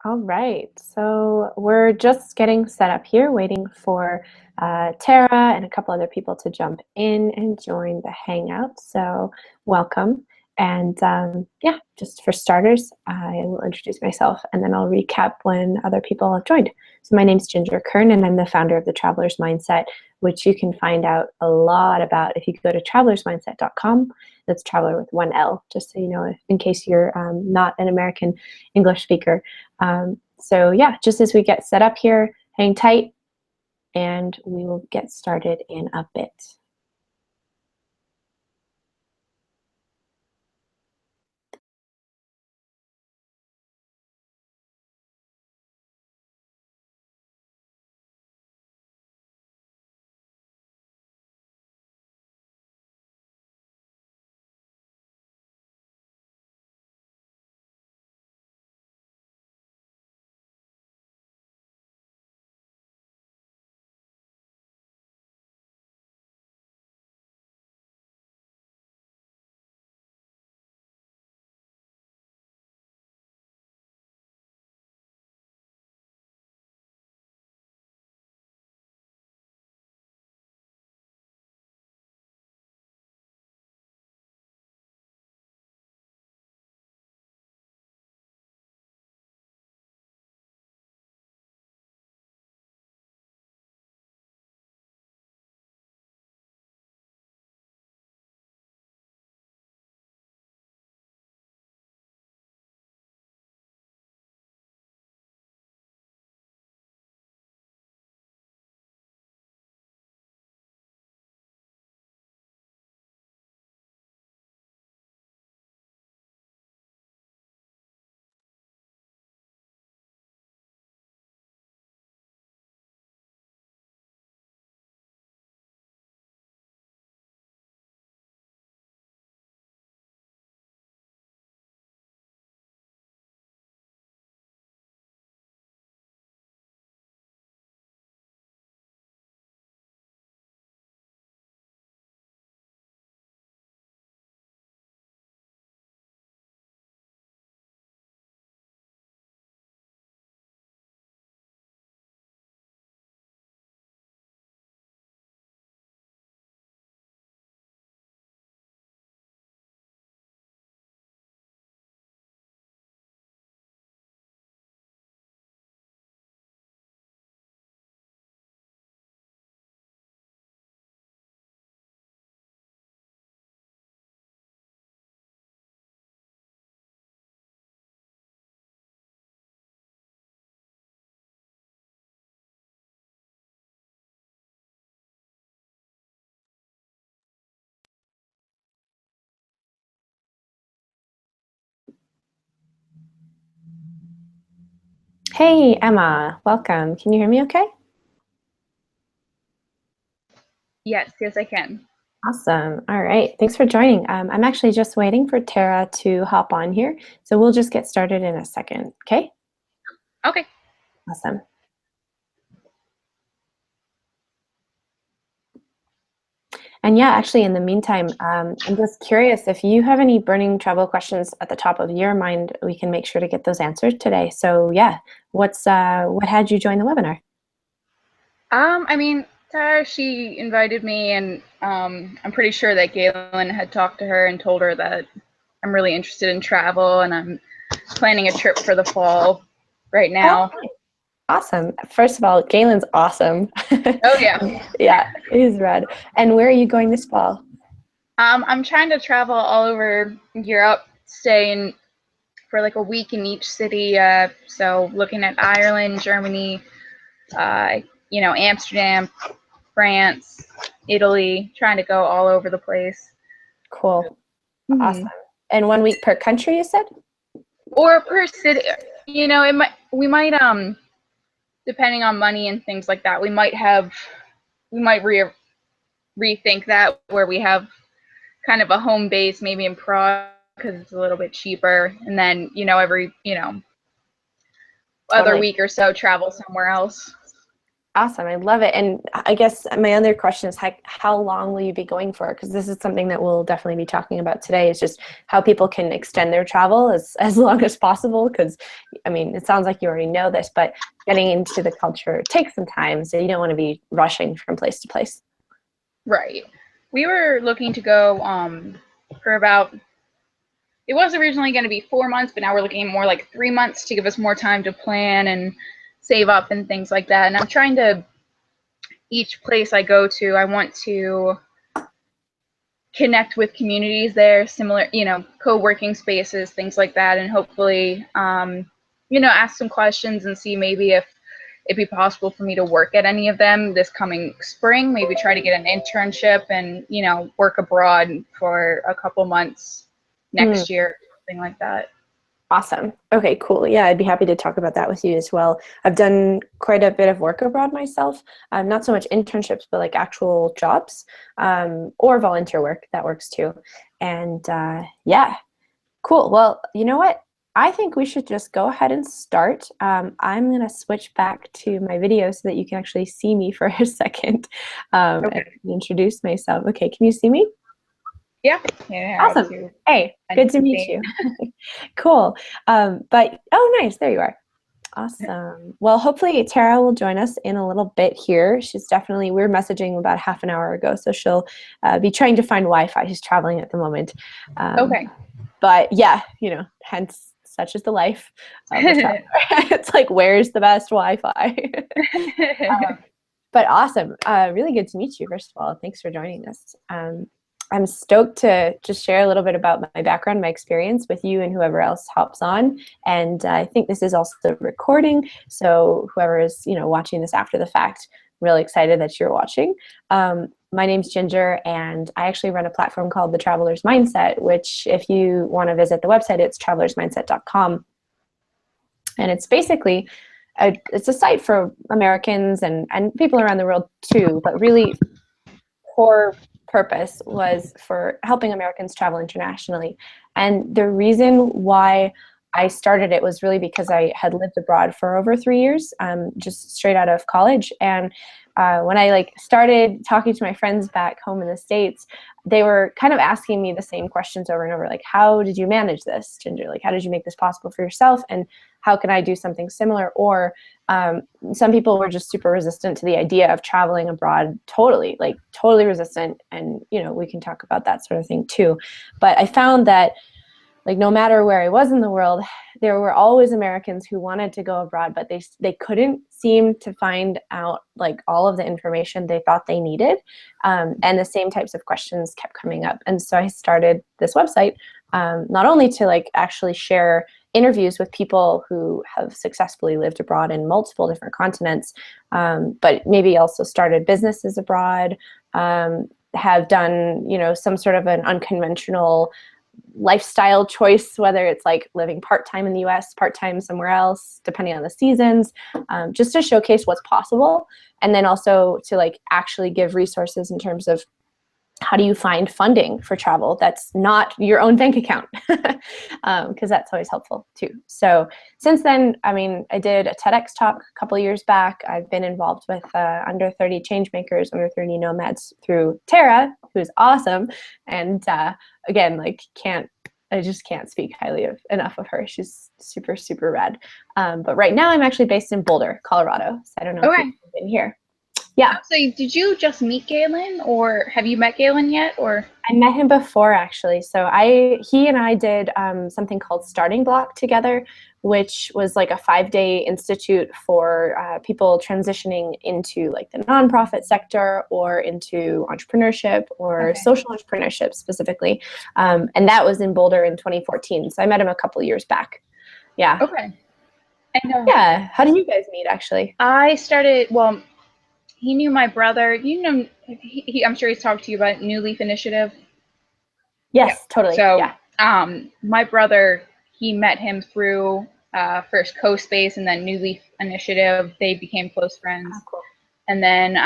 All right, so we're just getting set up here, waiting for Tara and a couple other people to jump in and join the Hangout. So welcome. And yeah, just for starters, I will introduce myself and then I'll recap when other people have joined. So my name's Ginger Kern and I'm the founder of the Traveler's Mindset, which you can find out a lot about if you go to travelersmindset.com. That's traveler with one L, just so you know, in case you're not an American English speaker. So yeah, just as we get set up here, hang tight and we will get started in a bit. Hey, Emma, welcome. Can you hear me okay? Yes, I can. Awesome. All right. Thanks for joining. I'm actually just waiting for Tara to hop on here. So we'll just get started in a second. Okay? Okay. Awesome. And yeah, actually, in the meantime, I'm just curious if you have any burning travel questions at the top of your mind, we can make sure to get those answered today. So yeah, what had you join the webinar? I mean, Tara, she invited me, and I'm pretty sure that Galen had talked to her and told her that I'm really interested in travel, and I'm planning a trip for the fall right now. Okay. Awesome. First of all, Galen's awesome. Oh yeah. Yeah, he's rad. And where are you going this fall? I'm trying to travel all over Europe, staying for like a week in each city. So looking at Ireland, Germany, Amsterdam, France, Italy, trying to go all over the place. Cool. Mm-hmm. Awesome. And 1 week per country, you said? Or per city, we might depending on money and things like that, we might rethink that, where we have kind of a home base maybe in Prague because it's a little bit cheaper, and then every other Totally. week or so travel somewhere else. Awesome. I love it. And I guess my other question is how long will you be going for? Because this is something that we'll definitely be talking about today, is just how people can extend their travel as long as possible. Because, I mean, it sounds like you already know this, but getting into the culture takes some time. So you don't want to be rushing from place to place. Right. We were looking to go for about, it was originally going to be 4 months, but now we're looking more like 3 months to give us more time to plan and save up and things like that. And I'm trying to, each place I go to, I want to connect with communities there, similar, co-working spaces, things like that, and hopefully, ask some questions and see maybe if it'd be possible for me to work at any of them this coming spring, maybe try to get an internship and, work abroad for a couple months next year, something like that. Awesome. Okay, cool. Yeah, I'd be happy to talk about that with you as well. I've done quite a bit of work abroad myself. Not so much internships, but like actual jobs or volunteer work. That works too. And yeah, cool. Well, you know what? I think we should just go ahead and start. I'm going to switch back to my video so that you can actually see me for a second Okay. and introduce myself. Okay, can you see me? Yeah. Awesome. Hey, good to meet you. Cool. But, oh, nice. There you are. Awesome. Well, hopefully Tara will join us in a little bit here. She's definitely, we were messaging about half an hour ago, so she'll be trying to find Wi-Fi. She's traveling at the moment. Okay. But yeah, hence such is the life of a traveler. It's like, where's the best Wi-Fi? But awesome. Really good to meet you, first of all. Thanks for joining us. I'm stoked to just share a little bit about my background, my experience with you and whoever else hops on. And I think this is also recording, so whoever is watching this after the fact, really excited that you're watching. My name's Ginger, and I actually run a platform called The Traveler's Mindset, which if you want to visit the website, it's travelersmindset.com. And it's basically, it's a site for Americans and people around the world too, but really core purpose was for helping Americans travel internationally. And the reason why I started it was really because I had lived abroad for over 3 years, just straight out of college. And when I started talking to my friends back home in the States, they were kind of asking me the same questions over and over, like, how did you manage this, Ginger? Like, how did you make this possible for yourself? And how can I do something similar? Or some people were just super resistant to the idea of traveling abroad, totally resistant. And, we can talk about that sort of thing too. But I found that no matter where I was in the world, there were always Americans who wanted to go abroad, but they couldn't seem to find out all of the information they thought they needed. And the same types of questions kept coming up. And so I started this website, not only to actually share interviews with people who have successfully lived abroad in multiple different continents, but maybe also started businesses abroad, have done, some sort of an unconventional lifestyle choice, whether it's living part-time in the US, part-time somewhere else, depending on the seasons, just to showcase what's possible. And then also to actually give resources in terms of how do you find funding for travel that's not your own bank account, because that's always helpful too. So since then, I did a TEDx talk a couple of years back. I've been involved with Under 30 Changemakers, Under 30 Nomads through Tara, who's awesome. And again, I just can't speak highly enough of her. She's super, super rad. But right now I'm actually based in Boulder, Colorado. So I don't know if you've been here. Yeah. So did you just meet Galen, or have you met Galen yet? Or I met him before, actually. So he and I did something called Starting Block together, which was a 5-day institute for people transitioning into the nonprofit sector or into entrepreneurship or social entrepreneurship specifically. And that was in Boulder in 2014. So I met him a couple years back. Yeah. Okay. Yeah. How did you guys meet, actually? He knew my brother. I'm sure he's talked to you about New Leaf Initiative. Yes, totally. So, my brother, he met him through first CoSpace and then New Leaf Initiative. They became close friends. Oh, cool. And then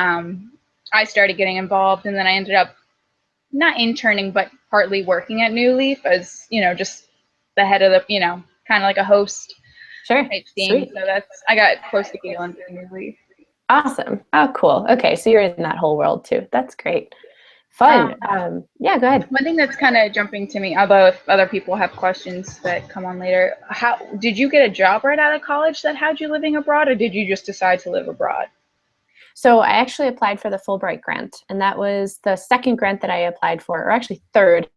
I started getting involved, and then I ended up not interning, but partly working at New Leaf as, just the head of the, kind of like a host type thing. Sweet. So I got close to Galen through New Leaf. Awesome. Oh, cool. Okay, so you're in that whole world too. That's great. Fun. Um, Yeah, go ahead. One thing that's kind of jumping to me, although if other people have questions that come on later, how did you get a job right out of college that had you living abroad, or did you just decide to live abroad? So I actually applied for the Fulbright grant, and that was the second grant that I applied for, or actually third.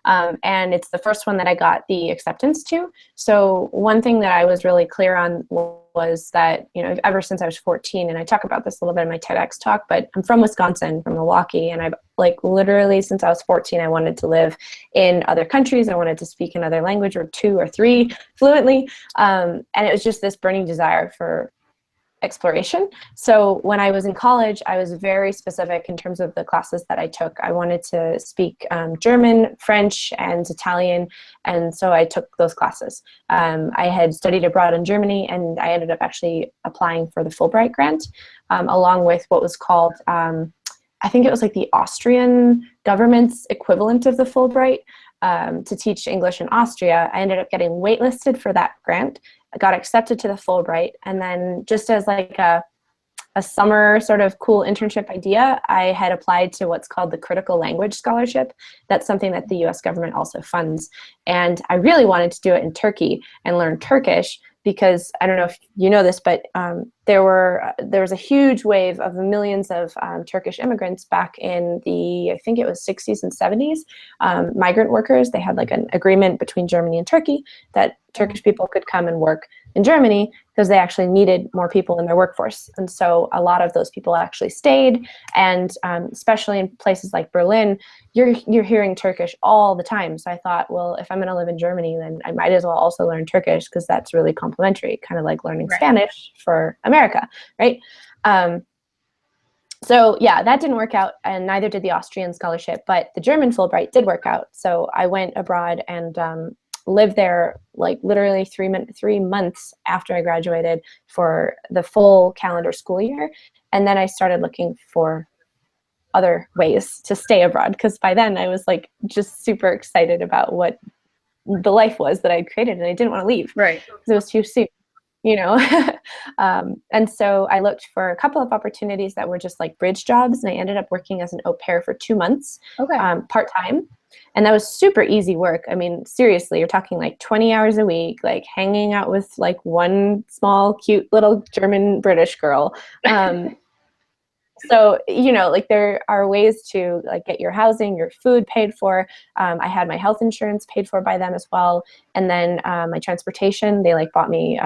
And it's the first one that I got the acceptance to. So one thing that I was really clear on was that, you know, ever since I was 14, and I talk about this a little bit in my TEDx talk, but I'm from Wisconsin, from Milwaukee, and I've like literally since I was 14, I wanted to live in other countries. I wanted to speak another language or two or three fluently. And it was just this burning desire for exploration. So when I was in college, I was very specific in terms of the classes that I took. I wanted to speak German, French, and Italian, and so I took those classes. I had studied abroad in Germany, and I ended up actually applying for the Fulbright grant, along with what was called, I think it was like the Austrian government's equivalent of the Fulbright, to teach English in Austria. I ended up getting waitlisted for that grant. I got accepted to the Fulbright, and then just as like a summer sort of cool internship idea, I had applied to what's called the Critical Language Scholarship. That's something that the US government also funds. And I really wanted to do it in Turkey and learn Turkish because I don't know if you know this, but there was a huge wave of millions of Turkish immigrants back in the, I think it was 60s and 70s, migrant workers. They had like an agreement between Germany and Turkey that Turkish people could come and work in Germany because they actually needed more people in their workforce. And so a lot of those people actually stayed. And especially in places like Berlin, you're hearing Turkish all the time. So I thought, well, if I'm going to live in Germany, then I might as well also learn Turkish because that's really complementary, kind of like learning Right. Spanish for America, right? So yeah, that didn't work out, and neither did the Austrian scholarship, but the German Fulbright did work out. So I went abroad and lived there like literally 3 months after I graduated for the full calendar school year. And then I started looking for other ways to stay abroad because by then I was like just super excited about what the life was that I'd created, and I didn't want to leave Right. because it was too soon, you know. And so I looked for a couple of opportunities that were just like bridge jobs, and I ended up working as an au pair for 2 months, Okay. part-time. And that was super easy work. I mean, seriously, you're talking like 20 hours a week, like hanging out with like one small, cute little German British girl. So, you know, like there are ways to like get your housing, your food paid for. I had my health insurance paid for by them as well. And then my transportation, they like bought me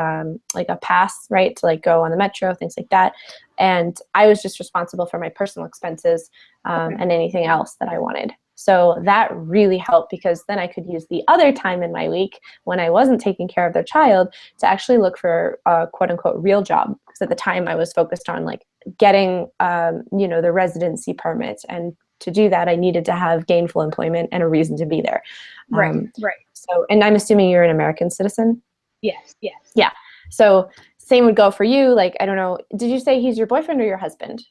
like a pass, right, to like go on the metro, things like that. And I was just responsible for my personal expenses and anything else that I wanted. So that really helped because then I could use the other time in my week when I wasn't taking care of their child to actually look for a quote unquote real job. Because at the time I was focused on like getting, you know, the residency permit. And to do that, I needed to have gainful employment and a reason to be there. Right. Right. So, and I'm assuming you're an American citizen? Yes. Yes. Yeah. So same would go for you. Like, I don't know, did you say he's your boyfriend or your husband?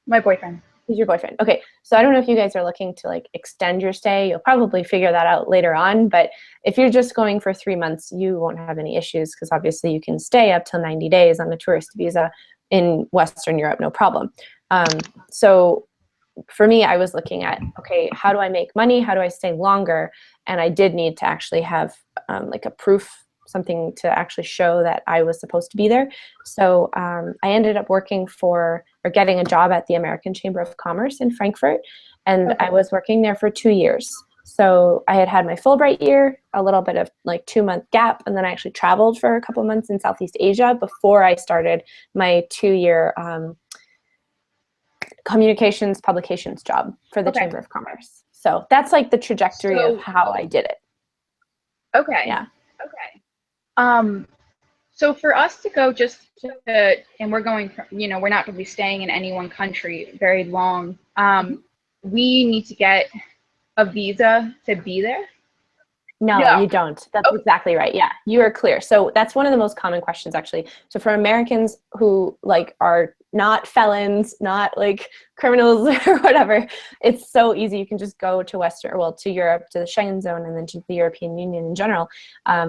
My boyfriend. He's your boyfriend. Okay. So I don't know if you guys are looking to like extend your stay. You'll probably figure that out later on. But if you're just going for 3 months, you won't have any issues because obviously you can stay up till 90 days on a tourist visa in Western Europe, no problem. So for me, I was looking at, okay, how do I make money? How do I stay longer? And I did need to actually have like a proof, something to actually show that I was supposed to be there. So I ended up working for, or getting a job at the American Chamber of Commerce in Frankfurt. And I was working there for 2 years. So I had my Fulbright year, a little bit of like 2-month gap, and then I actually traveled for a couple months in Southeast Asia before I started my 2-year communications publications job for the Chamber of Commerce. So that's like the trajectory of how I did it. Okay. Yeah. Okay. So for us to go just to, and we're going from, you know, we're not going to be staying in any one country very long. We need to get a visa to be there. No, No. you don't. That's Oh, exactly right. Yeah, you are clear. So that's one of the most common questions, actually. So for Americans who like are not felons, not like criminals or whatever, it's so easy. You can just go to well, to Europe, to the Schengen zone, and then to the European Union in general,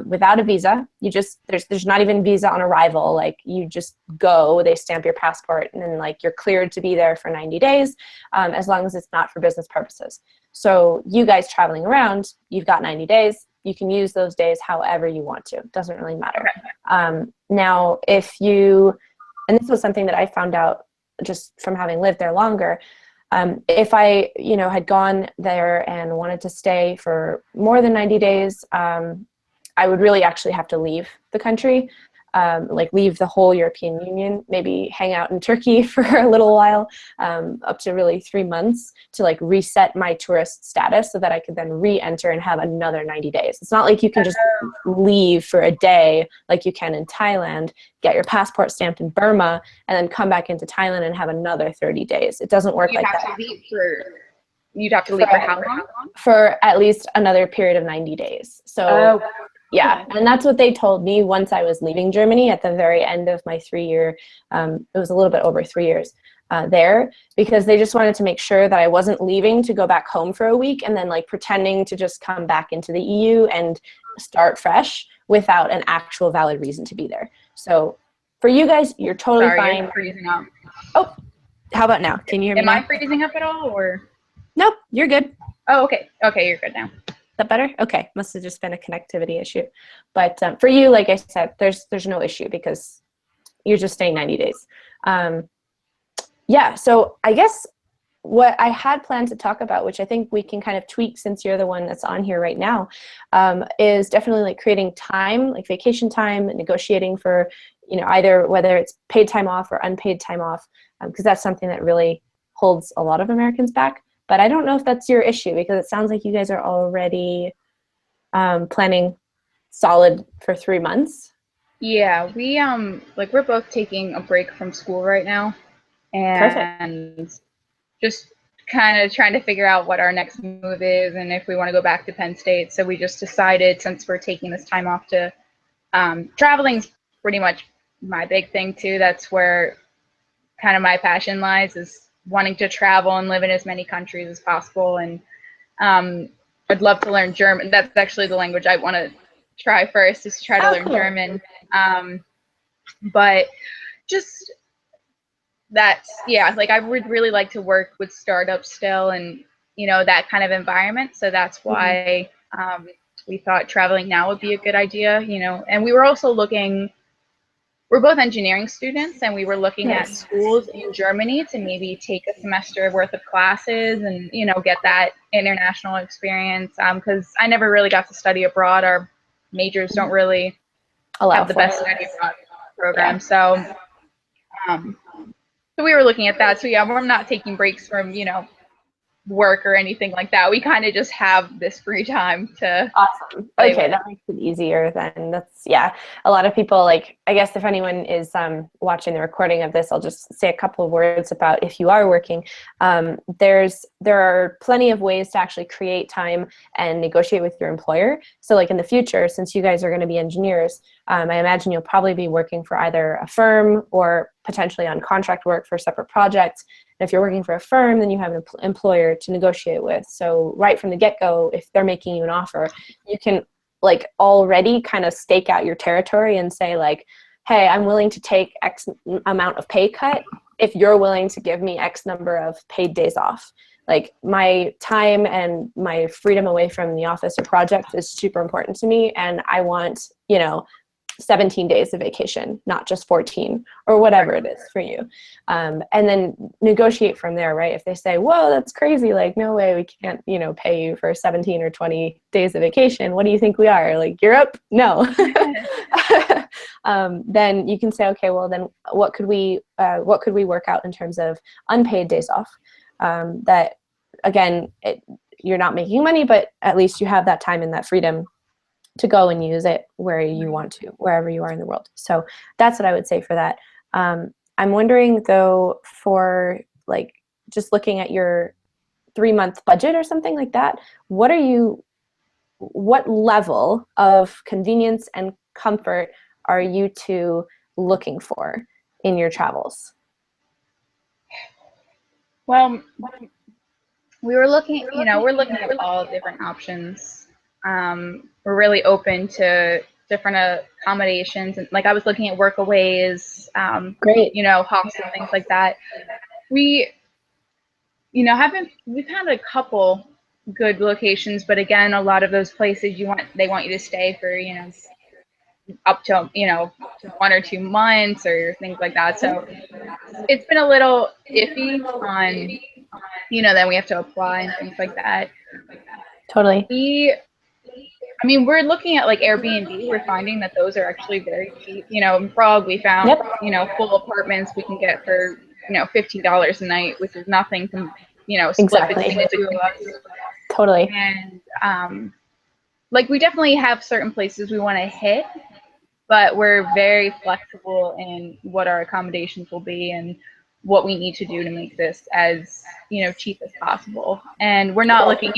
without a visa. You just there's not even visa on arrival. Like you just go, they stamp your passport, and then like you're cleared to be there for 90 days, as long as it's not for business purposes. So you guys traveling around, you've got 90 days. You can use those days however you want to. It doesn't really matter. Now, if you, and this was something that I found out just from having lived there longer, if I, had gone there and wanted to stay for more than 90 days, I would really actually have to leave the country, like leave the whole European Union, maybe hang out in Turkey for a little while, up to really 3 months to like reset my tourist status so that I could then re-enter and have another 90 days. It's not like you can just leave for a day like you can in Thailand, get your passport stamped in Burma, and then come back into Thailand and have another 30 days. It doesn't work like that. You'd have to leave for how long? For at least another period of 90 days. So yeah, and that's what they told me once I was leaving Germany at the very end of my 3 year, it was a little bit over 3 years there, because they just wanted to make sure that I wasn't leaving to go back home for a week and then like pretending to just come back into the EU and start fresh without an actual valid reason to be there. So for you guys, you're totally fine. You're freezing up. Oh, how about now? Can you hear me now? Am I freezing up at all, or? Nope, you're good. Oh, okay. Okay, you're good now. Is that better? Okay, must have just been a connectivity issue. But for you, like I said, there's no issue because you're just staying 90 days. Yeah, so I guess what I had planned to talk about, which I think we can kind of tweak since you're the one that's on here right now, is definitely like creating time, like vacation time, negotiating for, either whether it's paid time off or unpaid time off, because that's something that really holds a lot of Americans back. But I don't know if that's your issue, because it sounds like you guys are already planning solid for 3 months. Yeah, we're both taking a break from school right now, Perfect. and just kind of trying to figure out what our next move is and if we want to go back to Penn State. So we just decided, since we're taking this time off, to traveling's pretty much my big thing too. That's where kind of my passion lies, is wanting to travel and live in as many countries as possible. And I'd love to learn German. That's actually the language I want to try first, is to try to learn German. But just like I would really like to work with startups still, and that kind of environment. So that's why we thought traveling now would be a good idea. And we were also looking. We're both engineering students, and we were looking at schools in Germany to maybe take a semester worth of classes and get that international experience. Because I never really got to study abroad. Our majors don't really have the best study abroad program. So we were looking at that. So yeah, we're not taking breaks from work or anything like that. We kind of just have this free time to awesome. Okay, that makes it easier then. That's, yeah, a lot of people, like, I guess if anyone is watching the recording of this, I'll just say a couple of words about if you are working. There are plenty of ways to actually create time and negotiate with your employer. So like in the future, since you guys are going to be engineers, I imagine you'll probably be working for either a firm or potentially on contract work for separate projects. And if you're working for a firm, then you have an employer to negotiate with. So right from the get-go, if they're making you an offer, you can like already kind of stake out your territory and say like, hey, I'm willing to take X amount of pay cut if you're willing to give me X number of paid days off. Like my time and my freedom away from the office or project is super important to me, and I want, 17 days of vacation, not just 14 or whatever it is for you. And then negotiate from there, right? If they say, whoa, that's crazy, like, no way, we can't, pay you for 17 or 20 days of vacation. What do you think we are? Like Europe? No. Then you can say, okay, well then what could we work out in terms of unpaid days off? That again, you're not making money, but at least you have that time and that freedom to go and use it where you want to, wherever you are in the world. So that's what I would say for that. I'm wondering though, for like just looking at your 3-month budget or something like that, what are you what level of convenience and comfort are you two looking for in your travels? Well, we're looking at all different options. We're really open to different accommodations, and like I was looking at workaways, Great. hostels, things like that. We, we've had a couple good locations, but again, a lot of those places they want you to stay for, up to, 1 or 2 months or things like that. So it's been a little iffy on, then we have to apply and things like that. Totally. We're looking at like Airbnb. We're finding that those are actually very cheap. In Prague, we found, Yep. full apartments we can get for, $15 a night, which is nothing to, split Exactly. between the two of us. Totally. And like we definitely have certain places we want to hit, but we're very flexible in what our accommodations will be and what we need to do to make this as, cheap as possible. And we're not looking,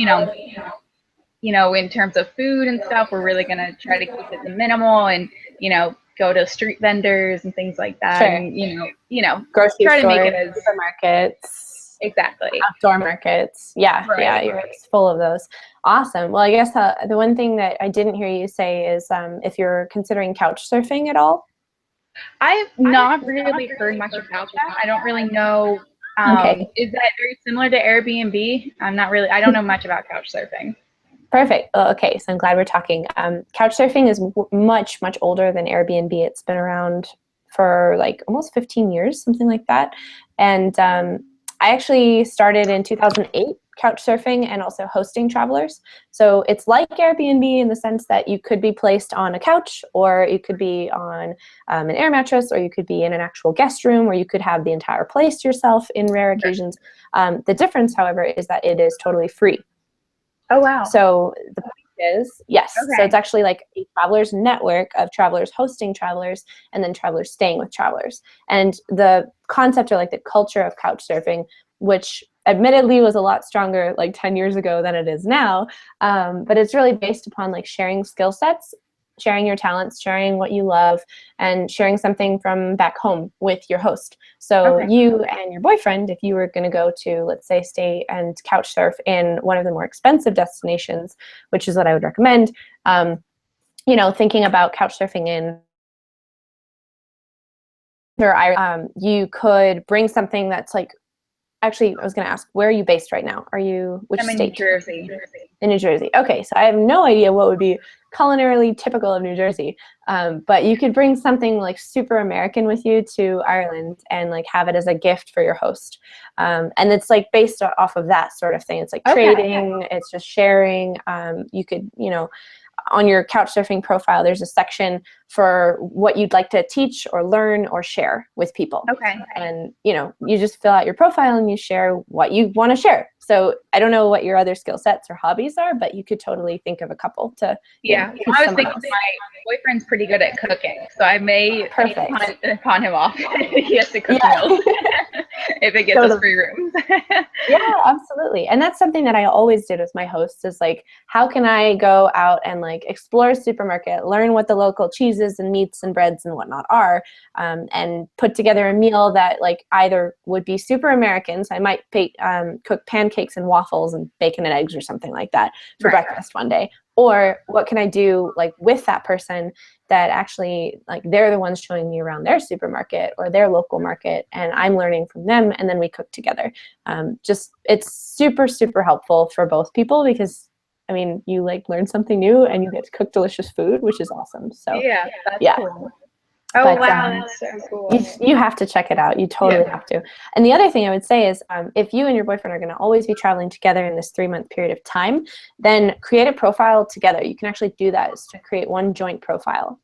in terms of food and stuff, we're really going to try to keep it the minimal and, go to street vendors and things like that. Sure. And, grocery try stores, to make it as supermarkets, exactly outdoor markets. Yeah. right. Yeah. Europe's full of those. Awesome. Well, I guess the one thing that I didn't hear you say is if you're considering couch surfing at all. I've not really heard much about that. I don't really know. Okay. Is that very similar to Airbnb? I don't know much about couch surfing. Perfect. Okay, so I'm glad we're talking. Couch surfing is much, much older than Airbnb. It's been around for like almost 15 years, something like that. And I actually started in 2008 couch surfing and also hosting travelers. So it's like Airbnb in the sense that you could be placed on a couch, or you could be on an air mattress, or you could be in an actual guest room, or you could have the entire place to yourself in rare occasions. The difference, however, is that it is totally free. Oh, wow. So the point is, yes, Okay. so it's actually like a travelers network of travelers hosting travelers and then travelers staying with travelers. And the concept, or like the culture of couch surfing, which admittedly was a lot stronger like 10 years ago than it is now, but it's really based upon like sharing skill sets, sharing your talents, sharing what you love, and sharing something from back home with your host. So you and your boyfriend, if you were going to go to, let's say, stay and couch surf in one of the more expensive destinations, which is what I would recommend, thinking about couch surfing in you could bring something that's like, actually, I was going to ask, where are you based right now? Which I'm in state? New Jersey. In New Jersey. Okay, so I have no idea what would be culinarily typical of New Jersey, but you could bring something like super American with you to Ireland and like have it as a gift for your host. And it's like based off of that sort of thing. It's like trading, it's just sharing. You could, on your couch surfing profile, there's a section for what you'd like to teach or learn or share with people. Okay. And, you just fill out your profile and you share what you want to share. So I don't know what your other skill sets or hobbies are, but you could totally think of a couple to I was thinking my boyfriend's pretty good at cooking, so I may pawn him off. He has to cook meals if it gets us free rooms. Yeah, absolutely. And that's something that I always did with my hosts, is like, how can I go out and like explore a supermarket, learn what the local cheeses and meats and breads and whatnot are, and put together a meal that like either would be super American. So I might cook pancakes and waffles and bacon and eggs or something like that for breakfast one day. Or what can I do like with that person that actually like they're the ones showing me around their supermarket or their local market, and I'm learning from them, and then we cook together. It's super, super helpful for both people, because you like learn something new and you get to cook delicious food, which is awesome. So that's cool. Oh, wow, that's so cool. You have to check it out. You totally have to. And the other thing I would say is if you and your boyfriend are going to always be traveling together in this 3-month period of time, then create a profile together. You can actually do that, is to create one joint profile.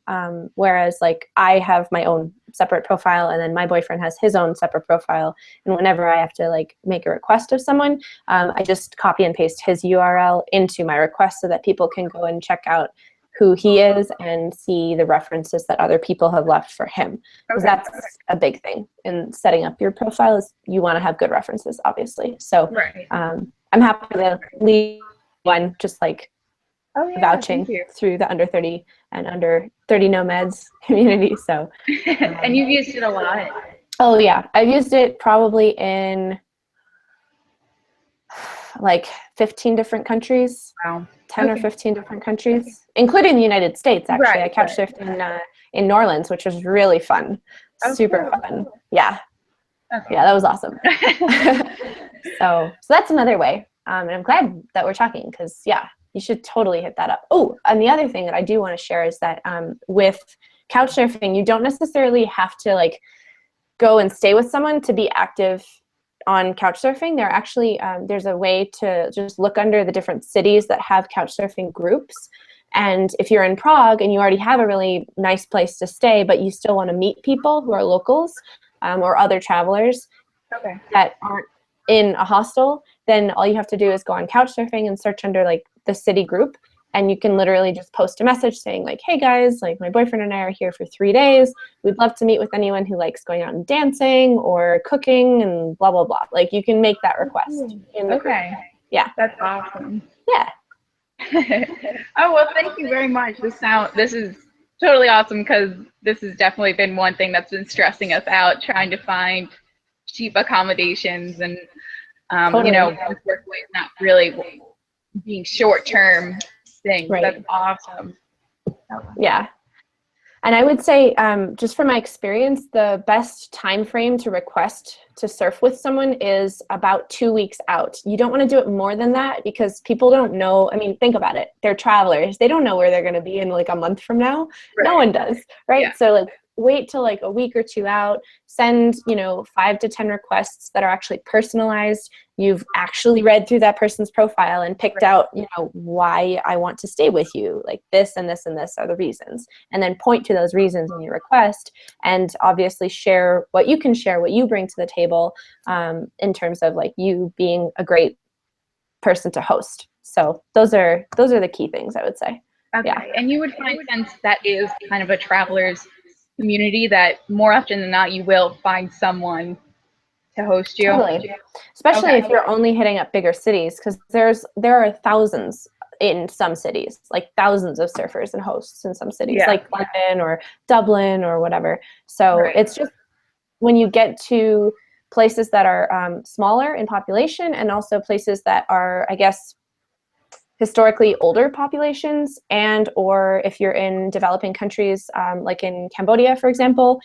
Whereas like I have my own separate profile, and then my boyfriend has his own separate profile. And whenever I have to like make a request of someone, I just copy and paste his URL into my request so that people can go and check out who he is and see the references that other people have left for him. Because that's a big thing in setting up your profile, is you want to have good references, obviously. So I'm happy to leave one just like Oh yeah, thank vouching you. through the under 30 and under 30 nomads community. So, And you've used it a lot. oh yeah, I've used it probably in like 15 different countries, Wow. 10 or Okay. 15 different countries, including the United States, actually. I Right, couch right. surfed in New Orleans, which was really fun. Oh, Super cool. fun. Yeah. Okay. Yeah, that was awesome. So that's another way. And I'm glad that we're talking because, yeah, you should totally hit that up. Oh, and the other thing that I do want to share is that with couch surfing, you don't necessarily have to like go and stay with someone to be active on couch surfing. There actually there's a way to just look under the different cities that have couch surfing groups. And if you're in Prague and you already have a really nice place to stay, but you still want to meet people who are locals or other travelers Okay. that aren't in a hostel, then all you have to do is go on couch surfing and search under like the city group, and you can literally just post a message saying like, hey guys, like my boyfriend and I are here for 3 days, we'd love to meet with anyone who likes going out and dancing or cooking and blah blah blah. Like you can make that request in the group. Okay. Yeah. That's awesome. Yeah. Oh well, thank you very much. This is totally awesome because this has definitely been one thing that's been stressing us out, trying to find cheap accommodations and Totally. with workplace not really being short term things. Right. That's awesome. Yeah. And I would say, just from my experience, the best time frame to request to surf with someone is about 2 weeks out. You don't want to do it more than that because people don't know. I mean, think about it. They're travelers. They don't know where they're going to be in like a month from now. Right. No one does, right? Yeah. So like wait till like a week or two out, send, 5 to 10 requests that are actually personalized. You've actually read through that person's profile and picked Right. out, why I want to stay with you. Like this and this and this are the reasons. And then point to those reasons in your request, and obviously share what you can share, what you bring to the table, in terms of like you being a great person to host. So those are the key things I would say. Okay. Yeah. And you would find, since that is kind of a traveler's community, that more often than not you will find someone to host you. Totally. Especially Okay. if you're only hitting up bigger cities, because there are thousands in some cities, like thousands of surfers and hosts in some cities, Yeah. like London or Dublin or whatever. So Right. it's just when you get to places that are smaller in population, and also places that are, I guess, historically older populations, and or if you're in developing countries, like in Cambodia, for example,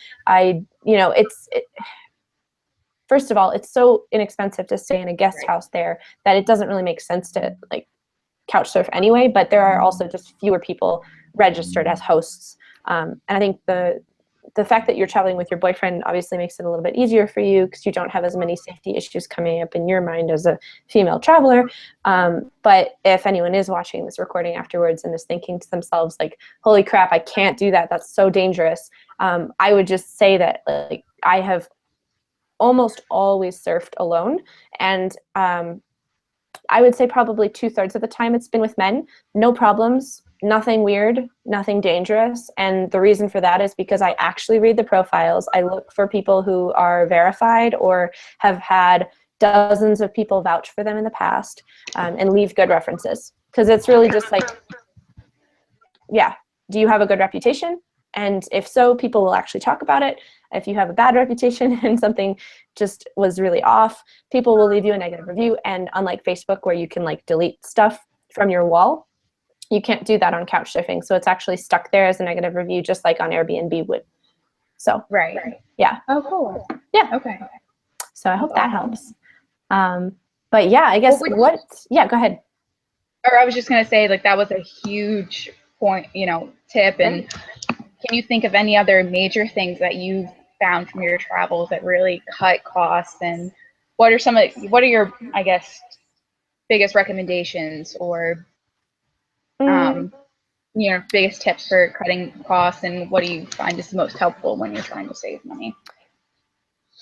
first of all, it's so inexpensive to stay in a guest house there that it doesn't really make sense to like couch surf anyway. But there are also just fewer people registered as hosts, and I think the fact that you're traveling with your boyfriend obviously makes it a little bit easier for you because you don't have as many safety issues coming up in your mind as a female traveler. But if anyone is watching this recording afterwards and is thinking to themselves like, holy crap, I can't do that, that's so dangerous, I would just say that like I have almost always surfed alone, and I would say probably 2/3 of the time it's been with men. No problems, nothing weird, nothing dangerous. And the reason for that is because I actually read the profiles. I look for people who are verified or have had dozens of people vouch for them in the past, and leave good references. Because it's really just like, yeah, do you have a good reputation? And if so, people will actually talk about it. If you have a bad reputation and something just was really off, people will leave you a negative review. And unlike Facebook, where you can like delete stuff from your wall, you can't do that on couch surfing. So it's actually stuck there as a negative review, just like on Airbnb would. So Right. yeah. Oh, cool. Yeah. Okay. So I hope that helps. But yeah, I guess yeah, go ahead. Or I was just gonna say, like, that was a huge point, tip. And can you think of any other major things that you've found from your travels that really cut costs? And what are your, I guess, biggest recommendations, or biggest tips for cutting costs, and what do you find is most helpful when you're trying to save money?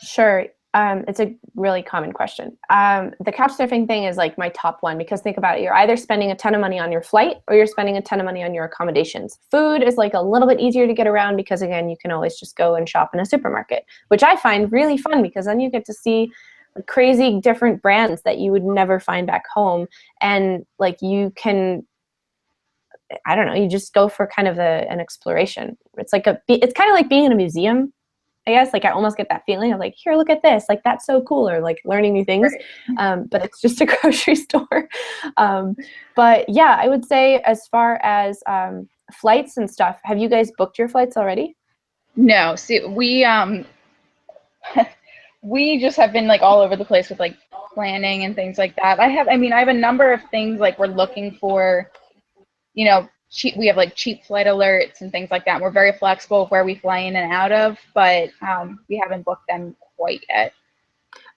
Sure. It's a really common question. The couch surfing thing is like my top one, because think about it. You're either spending a ton of money on your flight or you're spending a ton of money on your accommodations. Food is like a little bit easier to get around because, again, you can always just go and shop in a supermarket, which I find really fun because then you get to see crazy different brands that you would never find back home. And like you can I don't know, you just go for kind of an exploration. It's kind of like being in a museum, I guess. Like I almost get that feeling of like, here, look at this, like that's so cool, or like learning new things. Right. But it's just a grocery store. But yeah, I would say as far as flights and stuff, have you guys booked your flights already? No, see, we just have been like all over the place with like planning and things like that. I have a number of things like we're looking for, cheap, we have like cheap flight alerts and things like that. We're very flexible with where we fly in and out of, but we haven't booked them quite yet.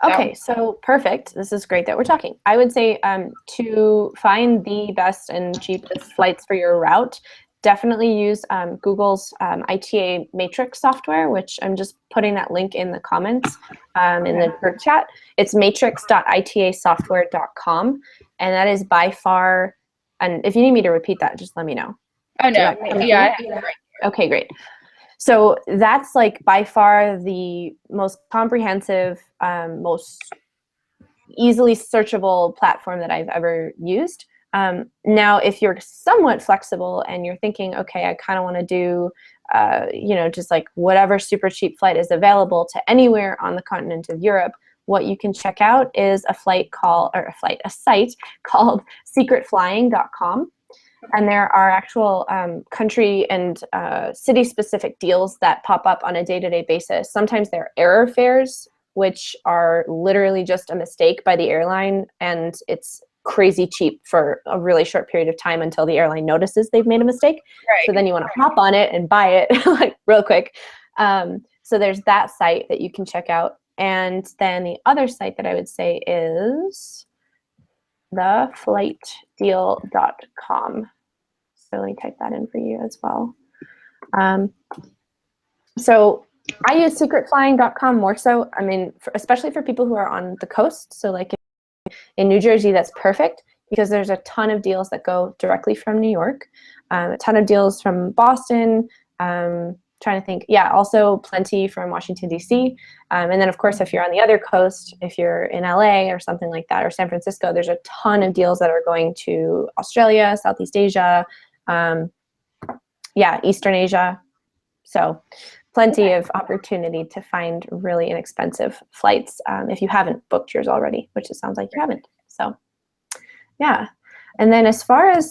Okay, so perfect. This is great that we're talking. I would say to find the best and cheapest flights for your route, definitely use Google's ITA Matrix software, which I'm just putting that link in the comments in the group chat. It's matrix.itasoftware.com, and that is by far, and if you need me to repeat that, just let me know. Oh, no. Yeah. Okay, great. So that's like by far the most comprehensive, most easily searchable platform that I've ever used. Now, if you're somewhat flexible and you're thinking, okay, I kind of want to do, just like whatever super cheap flight is available to anywhere on the continent of Europe, what you can check out is a site called secretflying.com. And there are actual country and city-specific deals that pop up on a day-to-day basis. Sometimes they're error fares, which are literally just a mistake by the airline, and it's crazy cheap for a really short period of time until the airline notices they've made a mistake. Right. So then you want to hop on it and buy it like real quick. So there's that site that you can check out. And then the other site that I would say is theflightdeal.com. So let me type that in for you as well. So I use secretflying.com more so. I mean, especially for people who are on the coast. So like in New Jersey, that's perfect because there's a ton of deals that go directly from New York, a ton of deals from Boston, trying to think, yeah, also plenty from Washington, D.C. And then, of course, if you're on the other coast, if you're in LA or something like that, or San Francisco, there's a ton of deals that are going to Australia, Southeast Asia, Eastern Asia. So plenty of opportunity to find really inexpensive flights if you haven't booked yours already, which it sounds like you haven't. So yeah. And then as far as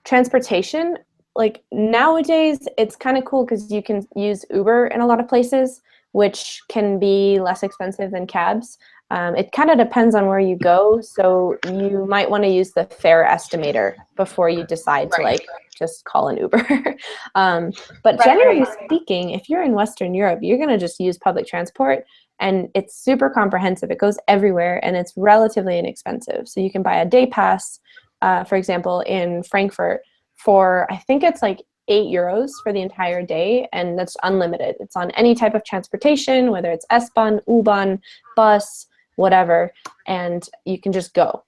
transportation, like nowadays it's kind of cool because you can use Uber in a lot of places, which can be less expensive than cabs. It kind of depends on where you go, so you might want to use the fare estimator before you decide to like just call an Uber. But generally speaking, if you're in Western Europe, you're going to just use public transport, and it's super comprehensive. It goes everywhere, and it's relatively inexpensive. So you can buy a day pass, for example, in Frankfurt for, I think it's like €8 for the entire day, and that's unlimited. It's on any type of transportation, whether it's S-Bahn, U-Bahn, bus, whatever, and you can just go.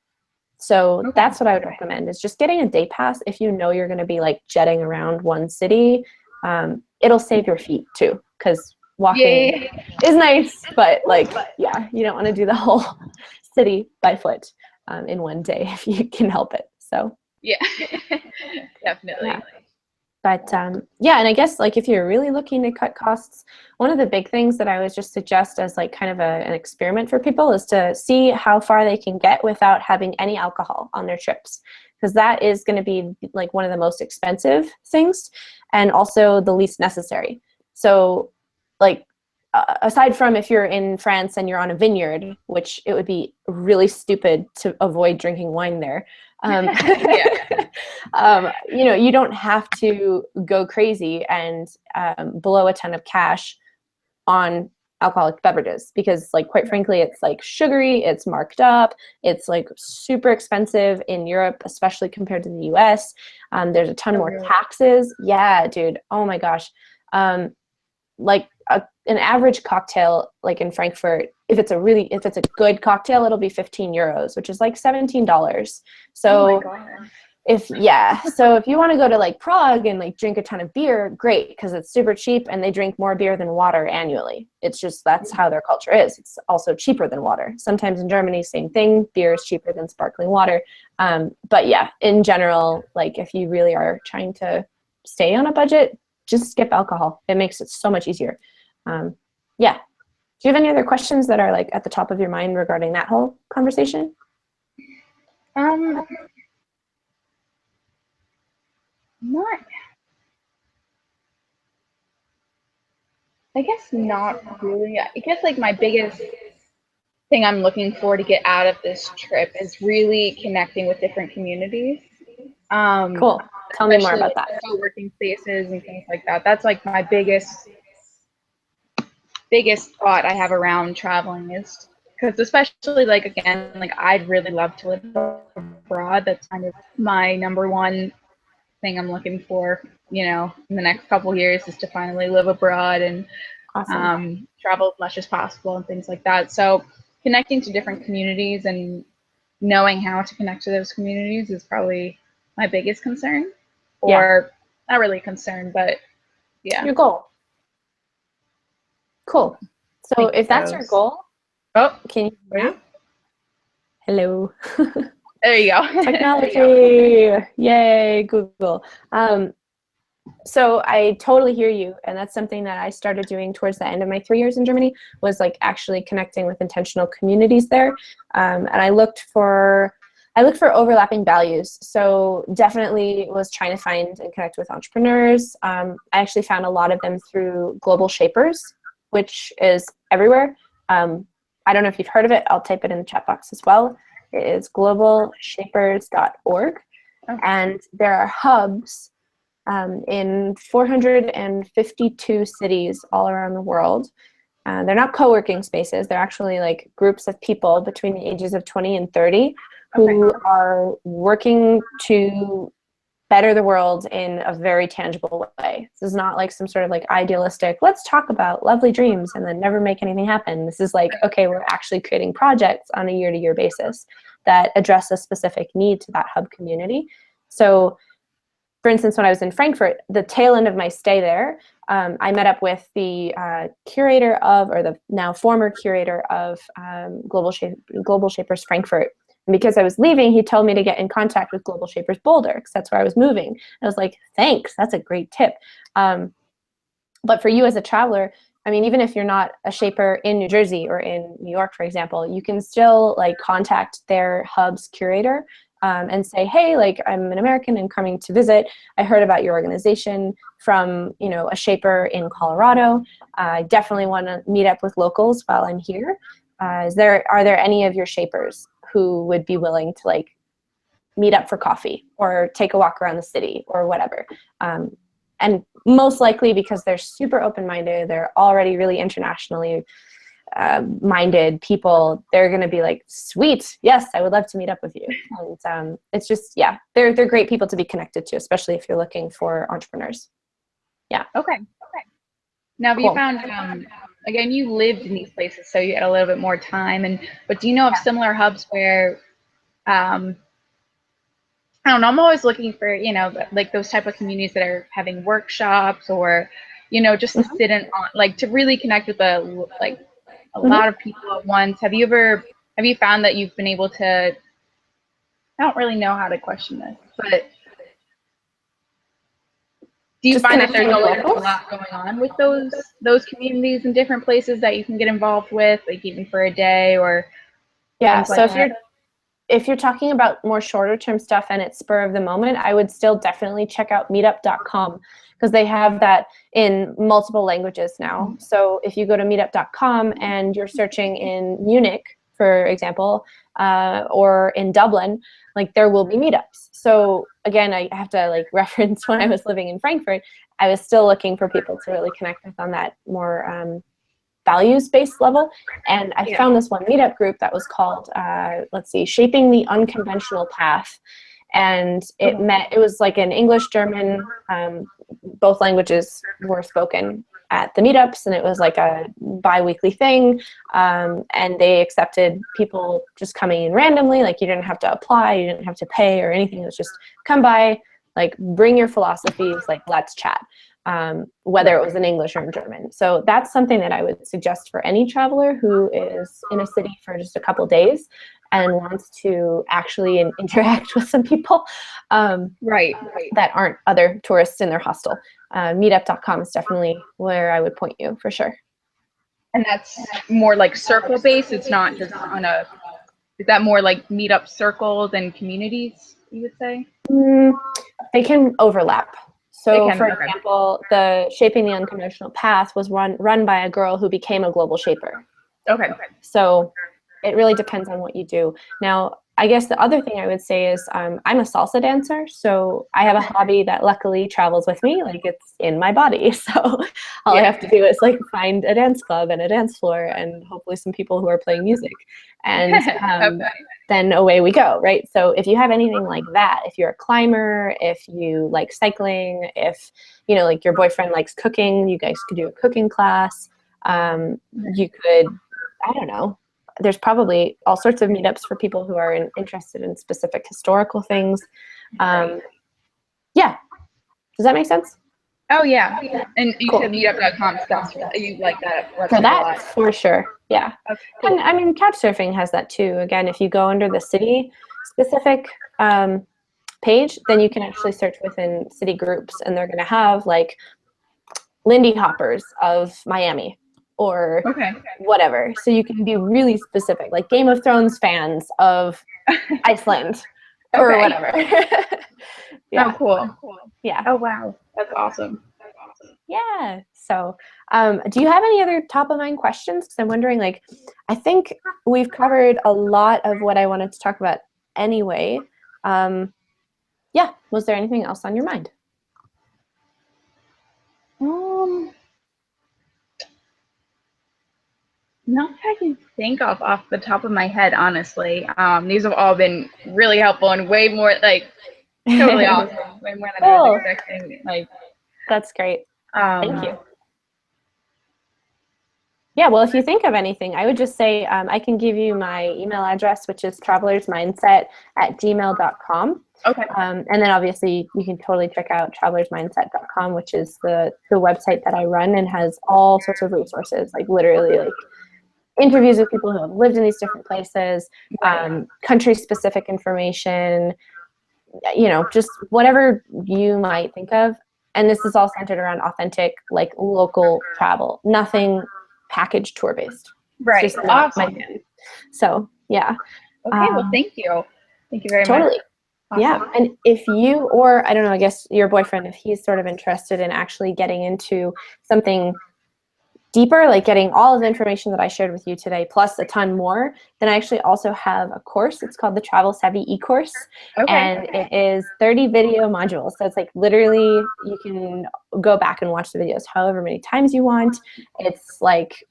So that's what I would recommend, is just getting a day pass if you know you're going to be like jetting around one city. It'll save your feet too, because walking is nice, but like, yeah, you don't want to do the whole city by foot in one day if you can help it. So yeah, definitely. Yeah. But yeah, and I guess like if you're really looking to cut costs, one of the big things that I would just suggest as like kind of an experiment for people is to see how far they can get without having any alcohol on their trips, because that is going to be like one of the most expensive things and also the least necessary. So like aside from if you're in France and you're on a vineyard, which it would be really stupid to avoid drinking wine there. You don't have to go crazy and blow a ton of cash on alcoholic beverages, because like quite frankly it's like sugary, it's marked up, it's like super expensive in Europe, especially compared to the US. There's a ton more taxes. Yeah, dude, oh my gosh. Like an average cocktail like in Frankfurt, if it's a good cocktail, it'll be €15, which is like $17. So So if you want to go to like Prague and like drink a ton of beer, great, because it's super cheap and they drink more beer than water annually. It's just, that's how their culture is. It's also cheaper than water. Sometimes in Germany, same thing, beer is cheaper than sparkling water. But yeah, in general, like if you really are trying to stay on a budget, just skip alcohol. It makes it so much easier. Yeah. Do you have any other questions that are like at the top of your mind regarding that whole conversation? Not, I guess not really. I guess like my biggest thing I'm looking for to get out of this trip is really connecting with different communities. Cool. Tell me more Especially about like that. co-working spaces and things like that. That's like my biggest thought I have around traveling is because especially like again, like I'd really love to live abroad. That's kind of my number one thing I'm looking for, you know, in the next couple of years is to finally live abroad and Awesome. travel as much as possible and things like that. So connecting to different communities and knowing how to connect to those communities is probably my biggest concern, Yeah. or not really a concern, but yeah, Your goal. Cool. I So think if that's your those. goal, Oh, can you hear me wait. now? Hello. There you go. Technology. Yay, Google. So I totally hear you. And that's something that I started doing towards the end of my 3 years in Germany, was like actually connecting with intentional communities there. And I looked for overlapping values. So definitely was trying to find and connect with entrepreneurs. I actually found a lot of them through Global Shapers, which is everywhere. I don't know if you've heard of it. I'll type it in the chat box as well. It is globalshapers.org. And there are hubs in 452 cities all around the world. They're not co-working spaces. They're actually like groups of people between the ages of 20 and 30 who are working to better the world in a very tangible way. This is not like some sort of like idealistic, let's talk about lovely dreams and then never make anything happen. This is like, okay, we're actually creating projects on a year-to-year basis that address a specific need to that hub community. So for instance, when I was in Frankfurt, the tail end of my stay there, I met up with the curator of, or the now former curator of Global Shapers Frankfurt. And because I was leaving, he told me to get in contact with Global Shapers Boulder, because that's where I was moving. I was like, thanks, that's a great tip. But for you as a traveler, I mean, even if you're not a shaper in New Jersey or in New York, for example, you can still like contact their hub's curator and say, hey, like I'm an American and coming to visit. I heard about your organization from, you know, a shaper in Colorado. I definitely want to meet up with locals while I'm here. Are there any of your shapers who would be willing to like meet up for coffee or take a walk around the city or whatever? And most likely, because they're super open-minded, they're already really internationally minded people, they're going to be like, sweet, yes, I would love to meet up with you. And it's just, yeah, they're great people to be connected to, especially if you're looking for entrepreneurs. Yeah. Okay. Now, have you Cool. found, again, you lived in these places, so you had a little bit more time, but do you know of similar hubs where, I don't know, I'm always looking for, you know, like those type of communities that are having workshops or, you know, just to sit in on, like to really connect with a lot of people at once. Have you found that you've been able to, I don't really know how to question this, but do you Just find that connecting there's with always a locals? lot going on with those communities in different places that you can get involved with, like even for a day or Yeah, things so like that? if you're talking about more shorter term stuff and it's spur of the moment, I would still definitely check out meetup.com, because they have that in multiple languages now. So if you go to meetup.com and you're searching in Munich, for example, or in Dublin, like there will be meetups. So again, I have to like reference when I was living in Frankfurt, I was still looking for people to really connect with on that more values-based level. And I found this one meetup group that was called, let's see, Shaping the Unconventional Path. And it was like an English, German, both languages were spoken at the meetups, and it was like a bi-weekly thing, and they accepted people just coming in randomly. Like, you didn't have to apply, you didn't have to pay or anything. It was just come by, like, bring your philosophies, like, let's chat, whether it was in English or in German. So that's something that I would suggest for any traveler who is in a city for just a couple days and wants to actually interact with some people that aren't other tourists in their hostel. Meetup.com is definitely where I would point you for sure. And that's more like circle based. It's not just on a, is that more like meetup circles and communities, you would say? They can overlap. So, for okay. example, the Shaping the Unconventional Path was run by a girl who became a global shaper. Okay. So it really depends on what you do. Now, I guess the other thing I would say is I'm a salsa dancer, so I have a hobby that luckily travels with me, like it's in my body. So all I have to do is like find a dance club and a dance floor and hopefully some people who are playing music. And then away we go, right? So if you have anything like that, if you're a climber, if you like cycling, if, you know, like your boyfriend likes cooking, you guys could do a cooking class. You could, I don't know, there's probably all sorts of meetups for people who are interested in specific historical things. Yeah. Does that make sense? Oh, yeah. And you said meetup.com stuff. You like that for that, for sure. Yeah. Okay, cool. And I mean, Couchsurfing has that too. Again, if you go under the city specific page, then you can actually search within city groups, and they're going to have like Lindy Hoppers of Miami or whatever. So you can be really specific, like Game of Thrones fans of Iceland or whatever. Yeah. Oh, cool. Yeah. Oh, wow. That's awesome. Yeah. So do you have any other top of mind questions? Because I'm wondering, like, I think we've covered a lot of what I wanted to talk about anyway. Yeah. Was there anything else on your mind? Not that I can think of off the top of my head, honestly. These have all been really helpful and way more, like, totally awesome. Way more than I was expecting. Like, that's great. Thank you. Yeah, well, if you think of anything, I would just say I can give you my email address, which is travelersmindset@gmail.com. Okay. And then obviously you can totally check out travelersmindset.com, which is the website that I run and has all sorts of resources, like literally like interviews with people who have lived in these different places, country-specific information, you know, just whatever you might think of. And this is all centered around authentic, like local travel, nothing package tour based. Right. It's just not my thing. So yeah. Okay. Well, thank you. Thank you very much. Totally. Awesome. Yeah. And if you, or I don't know, I guess your boyfriend, if he's sort of interested in actually getting into something deeper, like getting all of the information that I shared with you today, plus a ton more, then I actually also have a course. It's called the Travel Savvy e-course. And it is 30 video modules. So it's like literally you can go back and watch the videos however many times you want. It's like,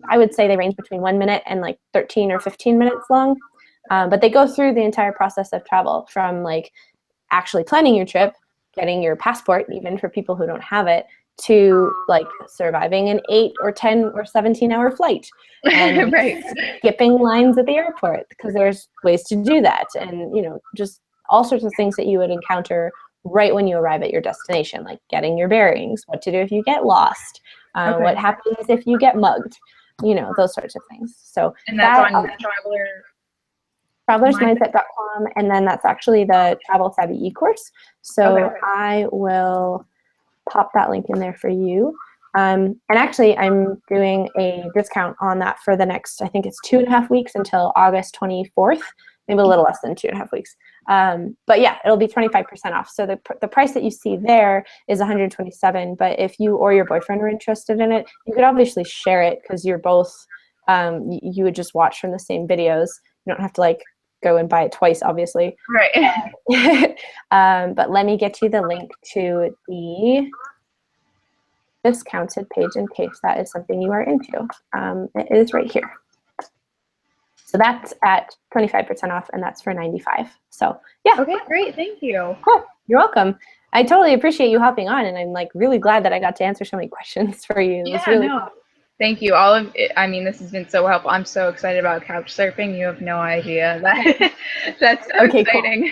I would say they range between 1 minute and like 13 or 15 minutes long. But they go through the entire process of travel, from like actually planning your trip, getting your passport, even for people who don't have it, to like surviving an 8 or 10 or 17-hour flight, and skipping lines at the airport, because there's ways to do that, and you know, just all sorts of things that you would encounter right when you arrive at your destination, like getting your bearings, what to do if you get lost, what happens if you get mugged, you know, those sorts of things. So and that's on travelersmindset.com, and then that's actually the Travel Savvy e-course. So I will pop that link in there for you. And actually, I'm doing a discount on that for the next, I think it's 2.5 weeks until August 24th, maybe a little less than 2.5 weeks. But yeah, it'll be 25% off. So the price that you see there is $127. But if you or your boyfriend are interested in it, you could obviously share it, because you're both, you would just watch from the same videos. You don't have to like go and buy it twice, obviously. Right. But let me get you the link to the discounted page in case that is something you are into. It is right here. So that's at 25% off, and that's for $95. So yeah. Okay, great. Thank you. Cool. You're welcome. I totally appreciate you hopping on, and I'm like really glad that I got to answer so many questions for you. Yeah, really no. Thank you. All of it, I mean, this has been so helpful. I'm so excited about couch surfing. You have no idea. That's so Okay, cool. exciting.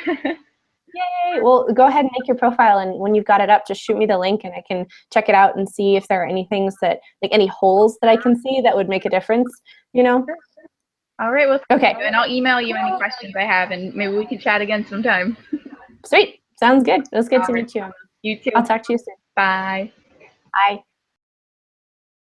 Yay! Well, go ahead and make your profile, and when you've got it up, just shoot me the link, and I can check it out and see if there are any things that, like any holes that I can see that would make a difference, you know? All right. Well, thank Okay, you. And I'll email you any questions I have, and maybe we can chat again sometime. sweet. Sounds good. It was good All to right. meet you. You I'll too. talk to you soon. Bye. Bye.